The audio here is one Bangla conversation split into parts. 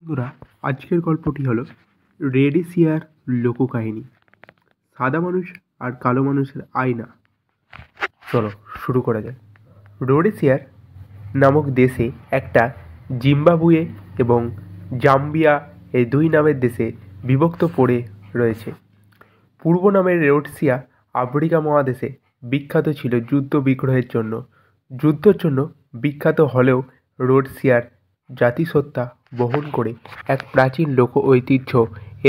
বন্ধুরা, আজকের গল্পটি হলো রেডেসিয়ার লোককাহিনী। সাদা মানুষ আর কালো মানুষের আয়না। চলো শুরু করা যায়। রোডেসিয়ার নামক দেশে একটা জিম্বাবুয়ে এবং জাম্বিয়া এই দুই নামের দেশে বিভক্ত পড়ে রয়েছে। পূর্ব নামের রোডেসিয়া আফ্রিকা মহাদেশে বিখ্যাত ছিল যুদ্ধ বিগ্রহের জন্য। যুদ্ধের জন্য বিখ্যাত হলেও রোডেসিয়ার জাতিসত্তা বহন করে এক প্রাচীন লোক ঐতিহ্য।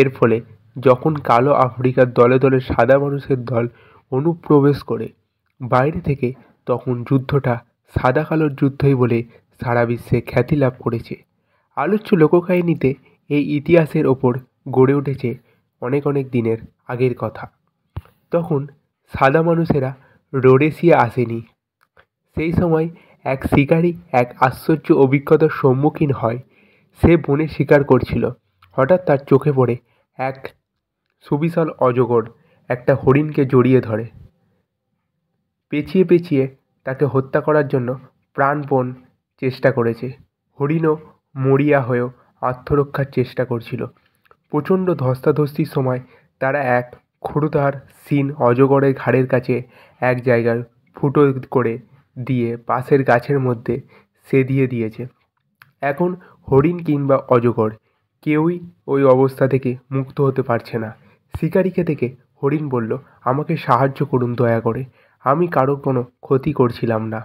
এর ফলে যখন কালো আফ্রিকার দলে দলে সাদা মানুষের দল অনুপ্রবেশ করে বাইরে থেকে, তখন যুদ্ধটা সাদা কালোর যুদ্ধই বলে সারা বিশ্বে খ্যাতি লাভ করেছে। আলোচ্য লোককাহিনীতে এই ইতিহাসের ওপর গড়ে উঠেছে অনেক অনেক দিনের আগের কথা। তখন সাদা মানুষেরা রোডেসিয়া আসেনি। সেই সময় এক শিকারী এক আশ্চর্য অভিজ্ঞতার সম্মুখীন হয়। সে বনে শিকার করছিল। হঠাৎ তার চোখে পড়ে এক সুবিশাল অজগর একটা হরিণকে জড়িয়ে ধরে। পেঁচিয়ে পেঁচিয়ে তাকে হত্যা করার জন্য প্রাণপণ চেষ্টা করেছে। হরিণও মরিয়া হয়েও আত্মরক্ষার চেষ্টা করছিল। প্রচণ্ড ধস্তাধস্তির সময় তারা এক ক্ষুরধার শিন অজগরের ঘাড়ের কাছে এক জায়গায় ফুটো করে দিয়ে পাশের গাছের মধ্যে সেদিয়ে দিয়েছে। এখন হরিণ কিংবা অজগর কেউই ওই অবস্থা থেকে মুক্ত হতে পারছে না। শিকারীকে দেখে হরিণ বলল, আমাকে সাহায্য করুন দয়া করে, আমি কারো কোনো ক্ষতি করছিলাম না।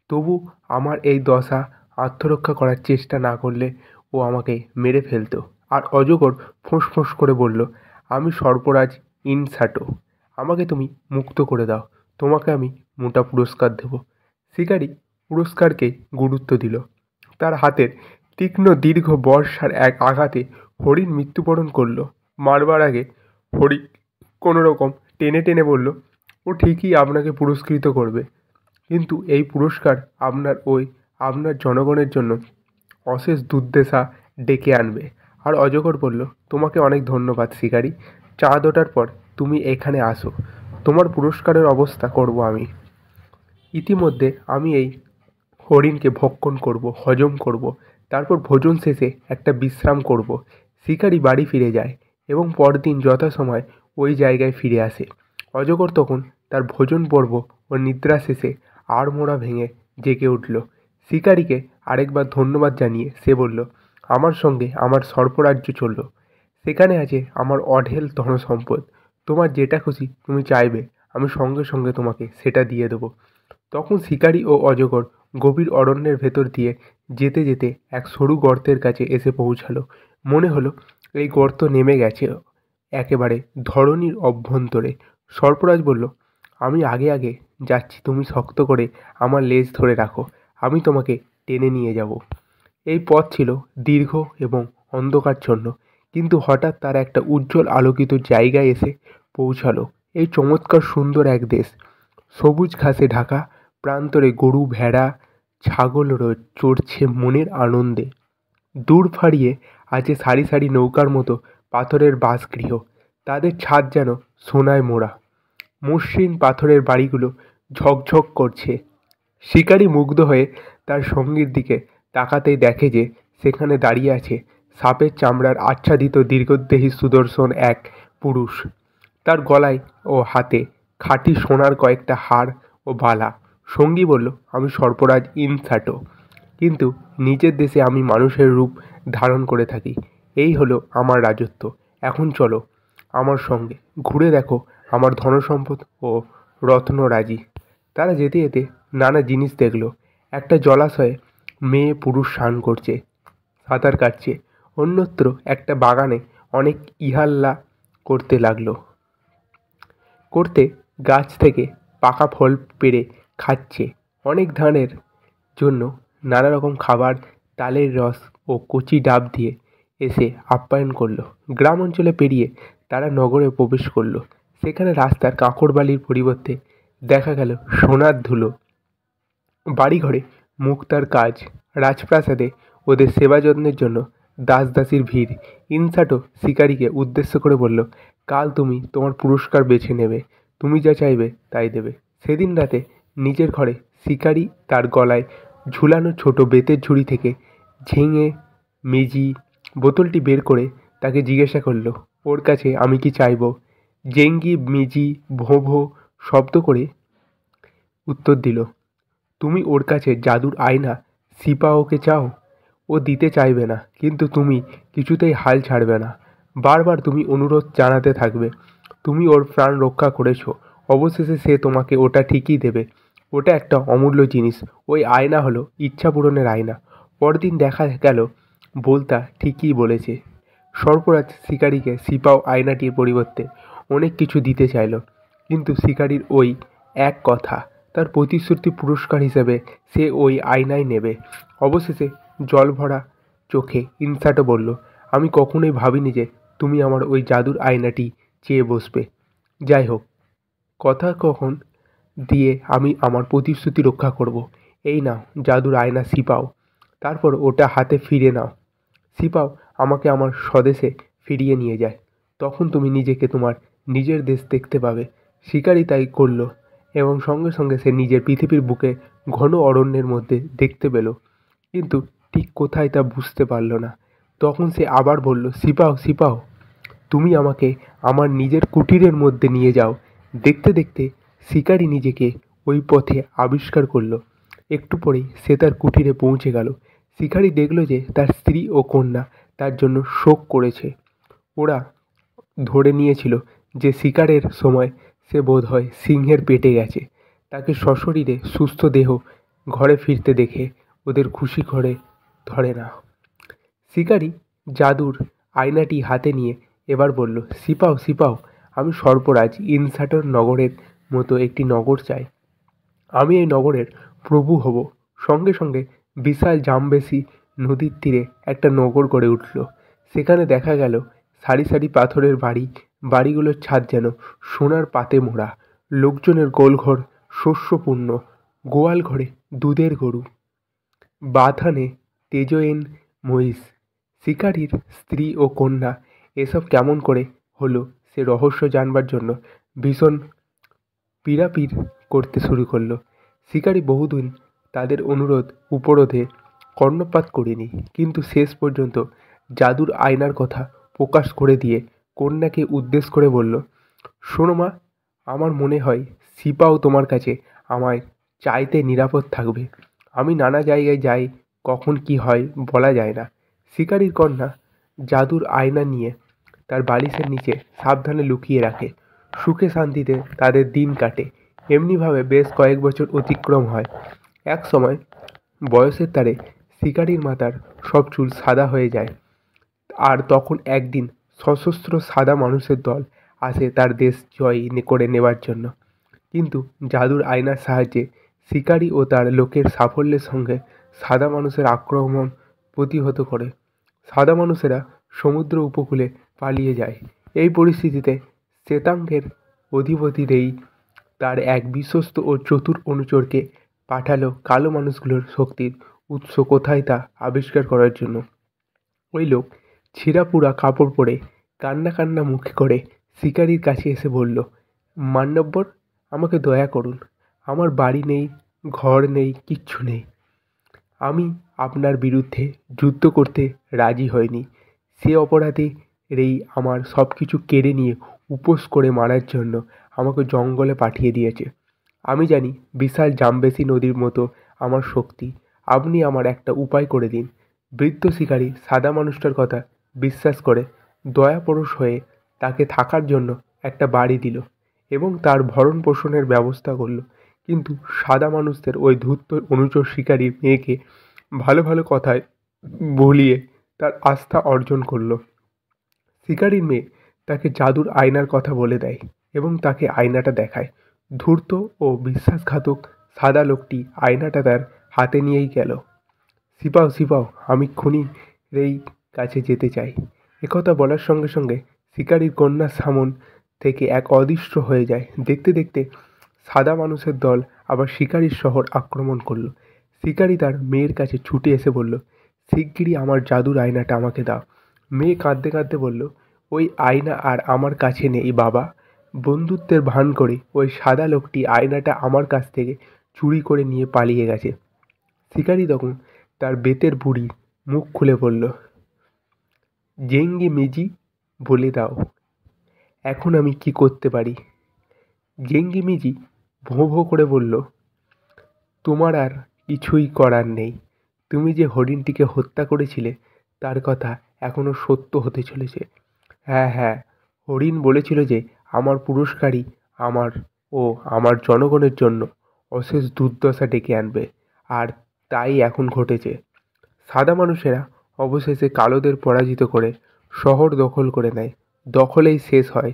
তবু আমার এই দশা, আত্মরক্ষা করার চেষ্টা না করলে ও আমাকে মেরে ফেলতো। আর অজগর ফোঁস করে বলল, আমি সর্পরাজ ইনসাটো, আমাকে তুমি মুক্ত করে দাও, তোমাকে আমি মোটা পুরস্কার দেব। শিকারী পুরস্কারকে গুরুত্ব দিল। তার হাতের তীক্ষ্ণ দীর্ঘ বর্ষার এক আঘাতে হরিণ মৃত্যুবরণ করল। মারবার আগে হরিণ কোনো রকম টেনে টেনে বলল, ও ঠিকই আপনাকে পুরস্কৃত করবে, কিন্তু এই পুরস্কার আপনার জনগণের জন্য অশেষ দুর্দশা ডেকে আনবে। আর অজগর বলল, তোমাকে অনেক ধন্যবাদ শিকারী, চাঁদ ওঠার পর তুমি এখানে আসো, তোমার পুরস্কারের অবস্থা করব আমি। ইতিমধ্যে আমি এই হরিণকে ভক্ষণ করব, হজম করব, তারপর ভোজন শেষে একটা বিশ্রাম করব। শিকারী বাড়ি ফিরে যায় এবং পরদিন যথাসময় ওই জায়গায় ফিরে আসে। অজগর তখন তার ভোজন পর্ব ও নিদ্রা শেষে আড়মোড়া ভেঙে জেগে উঠল। শিকারীকে আরেকবার ধন্যবাদ জানিয়ে সে বলল, আমার সঙ্গে আমার সর্পরাজ্য চলল, সেখানে আছে আমার অঢেল ধনসম্পদ, তোমার যেটা খুশি তুমি চাইবে, আমি সঙ্গে সঙ্গে তোমাকে সেটা দিয়ে দেবো। তখন শিকারী ও অজগর গভীর অরণ্যের ভেতর দিয়ে যেতে যেতে এক সরু গর্তের কাছে এসে পৌঁছালো। মনে হলো এই গর্ত নেমে গেছে একেবারে ধরণীর অভ্যন্তরে। সর্পরাজ বলল, আমি আগে আগে যাচ্ছি, তুমি শক্ত করে আমার লেজ ধরে রাখো, আমি তোমাকে টেনে নিয়ে যাব। এই পথ ছিল দীর্ঘ এবং অন্ধকারচ্ছন্ন, কিন্তু হঠাৎ তারা একটা উজ্জ্বল আলোকিত জায়গায় এসে পৌঁছালো। এই চমৎকার সুন্দর এক দেশ, সবুজ ঘাসে ঢাকা, প্রান্তরে গরু ভেড়া ছাগল চড়ছে মনের আনন্দে। দূর ফাড়িয়ে আছে সারি সারি নৌকার মতো পাথরের বাসগৃহ, তাদের ছাদ যেন সোনায় মোড়া। মসৃণ পাথরের বাড়িগুলো ঝকঝক করছে। শিকারী মুগ্ধ হয়ে তার সঙ্গীর দিকে তাকাতেই দেখে যে সেখানে দাঁড়িয়ে আছে সাপের চামড়ার আচ্ছাদিত দীর্ঘদেহী সুদর্শন এক পুরুষ। তার গলায় ও হাতে খাঁটি সোনার কয়েকটা হার ও বালা। সঙ্গী বলল, আমি সর্পরাজ ইনসাটো, কিন্তু নিজের দেশে আমি মানুষের রূপ ধারণ করে থাকি। এই হলো আমার রাজত্ব। এখন চলো আমার সঙ্গে, ঘুরে দেখো আমার ধনসম্পদ ও রত্নরাজি। তারা যেতে যেতে নানা জিনিস দেখল। একটা জলাশয়ে মেয়ে পুরুষ স্নান করছে, সাঁতার কাটছে। অন্যত্র একটা বাগানে অনেক ইহাল্লা করতে লাগলো। গাছ থেকে পাকা ফল পেড়ে খাচ্ছে। অনেক ধানের জন্য নানা রকম খাবার, তালের রস ও কচি ডাব দিয়ে এসে আপ্যায়ন করলো। গ্রাম অঞ্চলে পেরিয়ে তারা নগরে প্রবেশ করলো। সেখানে রাস্তার কাঁকড় বালির পরিবর্তে দেখা গেল সোনার ধুলো। বাড়িঘরে মুক্তার কাজ, রাজপ্রাসাদে ওদের সেবা যত্নের জন্য দাস দাসীর ভিড়। ইনসাটো শিকারীকে উদ্দেশ্য করে বলল, কাল তুমি তোমার পুরস্কার বেছে নেবে, তুমি যা চাইবে তাই দেবে। সেদিন রাতে নিজের ঘরে শিকারী তার গলায় ঝুলানো ছোট বেতের ঝুড়ি থেকে ঝিঙে, মেজি, বোতলটি বের করে তাকে জিজ্ঞাসা করলো, ওর কাছে আমি কি চাইব? জেঙ্গি মিজি ভোঁ ভোঁ শব্দ করে উত্তর দিল, তুমি ওর কাছে জাদুর আয়না সিপাওকে চাও? ও দিতে চাইবে না, কিন্তু তুমি কিছুতেই হাল ছাড়বে না। বারবার তুমি অনুরোধ জানাতে থাকবে। তুমি ওর প্রাণ রক্ষা করেছো, অবশেষে সে তোমাকে ওটা ঠিকই দেবে। ওটা একটা অমূল্য জিনিস। ওই আয়না হলো ইচ্ছা পূরণের আয়না। পরদিন দেখা গেল বলতা ঠিকই বলেছে। সর্পরাজ শিকারীকে সিপাও আয়নাটির পরিবর্তে অনেক কিছু দিতে চাইল, কিন্তু শিকারীর ওই এক কথা, তার প্রতিশ্রুতি পুরস্কার হিসেবে সে ওই আয়নাই নেবে। অবশেষে জল ভরা চোখে ইনসাটো বলল, আমি কখনোই ভাবিনি যে তুমি আমার ওই জাদুর আয়নাটি চেয়ে বসবে। যাই হোক, কথা কখন দিয়ে আমি আমার প্রতিশ্রুতি রক্ষা করব। এই নাও জাদুর আয়না সিপাও, তারপর ওটা হাতে ফিরে নাও। সিপাও আমাকে আমার স্বদেশে ফিরিয়ে নিয়ে যায়। তখন তুমি নিজেকে তোমার নিজের দেশ দেখতে পাবে। শিকারী তাই করল, এবং সঙ্গে সঙ্গে সে নিজের পৃথিবীর বুকে ঘন অরণ্যের মধ্যে দেখতে পেল, কিন্তু ঠিক কোথায় তা বুঝতে পারল না। তখন সে আবার বলল, সিপাও সিপাও, তুমি আমাকে আমার নিজের কুটিরের মধ্যে নিয়ে যাও। দেখতে দেখতে শিকারী নিজেকে ওই পথে আবিষ্কার করলো। একটু পরেই সে তার কুটিরে পৌঁছে গেল। শিকারী দেখল যে তার স্ত্রী ও কন্যা তার জন্য শোক করেছে। ওরা ধরে নিয়েছিল যে শিকারের সময় সে বোধহয় সিংহের পেটে গেছে। তাকে সশরীরে সুস্থ দেহ ঘরে ফিরতে দেখে ওদের খুশি করে ধরে না। শিকারী জাদুর আয়নাটি হাতে নিয়ে এবার বলল, সিপাও সিপাও, আমি সর্পরাজ ইনসাটোর নগরের মতো একটি নগর চাই। আমি এই নগরের প্রভু হব। সঙ্গে সঙ্গে বিশাল জামবেসি নদীর তীরে একটা নগর গড়ে উঠল। সেখানে দেখা গেল সারি সারি পাথরের বাড়ি, বাড়িগুলোর ছাদ যেন সোনার পাতে মোড়া, লোকজনের গোলঘর শস্যপূর্ণ, গোয়াল ঘরে দুধের গরু, বাথানে তেজোয়েন মহিষ। শিকারীর স্ত্রী ও কন্যা এসব কেমন করে হলো সে রহস্য জানবার জন্য ভীষণ পীড়াপিড় করতে শুরু করলো। শিকারী বহুদিন তাদের অনুরোধ উপরোধে কর্ণপাত করেনি, কিন্তু শেষ পর্যন্ত জাদুর আয়নার কথা প্রকাশ করে দিয়ে কন্যাকে উদ্দেশ্য করে বলল, শোনো মা, আমার মনে হয় সিপাও তোমার কাছে আমায় চাইতে নিরাপদ থাকবে। আমি নানা জায়গায় যাই, কখন কি হয় বলা যায় না। শিকারীর কন্যা জাদুর আয়না নিয়ে তার বালিশের নিচে সাবধানে লুকিয়ে রাখে। সুখে শান্তিতে তাদের দিন কাটে। এমনিভাবে বেশ কয়েক বছর অতিক্রম হয়। এক সময় বয়সের তারে শিকারীর মাথার সব চুল সাদা হয়ে যায়, আর তখন একদিন সশস্ত্র সাদা মানুষের দল আসে তার দেশ জয় করে নেবার জন্য। কিন্তু জাদুর আয়নার সাহায্যে শিকারী ও তার লোকের সাফল্যের সঙ্গে সাদা মানুষের আক্রমণ প্রতিহত করে। সাদা মানুষেরা সমুদ্র উপকূলে পালিয়ে যায়। এই পরিস্থিতিতে শ্বেতাঙ্গের অধিপতি রেই তার এক বিশ্বস্ত ও চতুর অনুচরকে পাঠালো কালো মানুষগুলোর শক্তির উৎস কোথায় তা আবিষ্কার করার জন্য। ওই লোক ছিঁড়াপুরা কাপড় পরে কান্না কান্না মুখে করে শিকারীর কাছে এসে বলল, মান্যব্বর, আমাকে দয়া করুন। আমার বাড়ি নেই, ঘর নেই, কিচ্ছু নেই। আমি আপনার বিরুদ্ধে যুদ্ধ করতে রাজি হইনি। সে অপরাধে রেই আমার সব কিছু কেড়ে নিয়ে উপোস করে মারার জন্য আমাকে জঙ্গলে পাঠিয়ে দিয়েছে। আমি জানি বিশাল জামবেসি নদীর মতো আমার শক্তি। আপনি আমার একটা উপায় করে দিন। বৃদ্ধ শিকারী সাদা মানুষটার কথা বিশ্বাস করে দয়াপরশ হয়ে তাকে থাকার জন্য একটা বাড়ি দিল এবং তার ভরণ পোষণের ব্যবস্থা করলো। কিন্তু সাদা মানুষদের ওই ধূর্ত অনুচর শিকারীর মেয়েকে ভালো ভালো কথায় ভুলিয়ে তার আস্থা অর্জন করলো। শিকারীর মেয়ে তাকে জাদুর আয়নার কথা বলে দেয় এবং তাকে আয়নাটা দেখায়। ধূর্ত ও বিশ্বাসঘাতক সাদা লোকটি আয়নাটা তার হাতে নিয়েই গেল। সিপাও সিপাও, আমি খুনি রেই কাছে যেতে চাই। একথা বলার সঙ্গে সঙ্গে শিকারীর কন্যা সামন থেকে এক অদৃশ্য হয়ে যায়। দেখতে দেখতে সাদা মানুষের দল আবার শিকারীর শহর আক্রমণ করলো। শিকারী তার মেয়ের কাছে ছুটে এসে বলল, শিগগিরই আমার জাদুর আয়নাটা আমাকে দাও। মেয়ে কাঁদতে কাঁদতে বলল, ওই আয়না আর আমার কাছে নেই বাবা। বন্ধুত্বের ভান করে ওই সাদা লোকটি আয়নাটা আমার কাছ থেকে চুরি করে নিয়ে পালিয়ে গেছে। শিকারী তখন তার বেতের বুড়ি মুখ খুলে বলল, জেঙ্গি মেজি বলে দাও, এখন আমি কি করতে পারি? জেঙ্গি মেজি ভোঁ ভোঁ করে বলল, তোমার আর কিছুই করার নেই। তুমি যে হরিণটিকে হত্যা করেছিলে তার কথা এখনো সত্য হতে চলেছে। হ্যাঁ হ্যাঁ, হরিণ বলেছিল যে আমার পুরস্কারই আমার ও আমার জনগণের জন্য অশেষ দুর্দশা ডেকে আনবে, আর তাই এখন ঘটেছে। সাদা মানুষেরা অবশেষে কালোদের পরাজিত করে শহর দখল করে নেয়। দখলেই শেষ হয়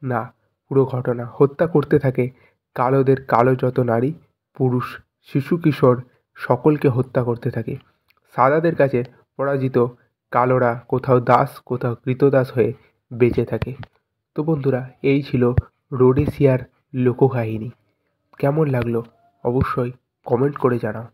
না পুরো ঘটনা, হত্যা করতে থাকে কালোদের কালো যত নারী, পুরুষ, শিশু, কিশোর সকলকে হত্যা করতে থাকে। সাদাদের কাছে পরাজিত কালোরা কোথাও দাস কোথাও কৃতদাস হয়ে বেঁচে থাকে। তো বন্ধুরা, এই ছিল রোডেশিয়ার লোককাহিনী। কেমন লাগলো অবশ্যই কমেন্ট করে জানাও।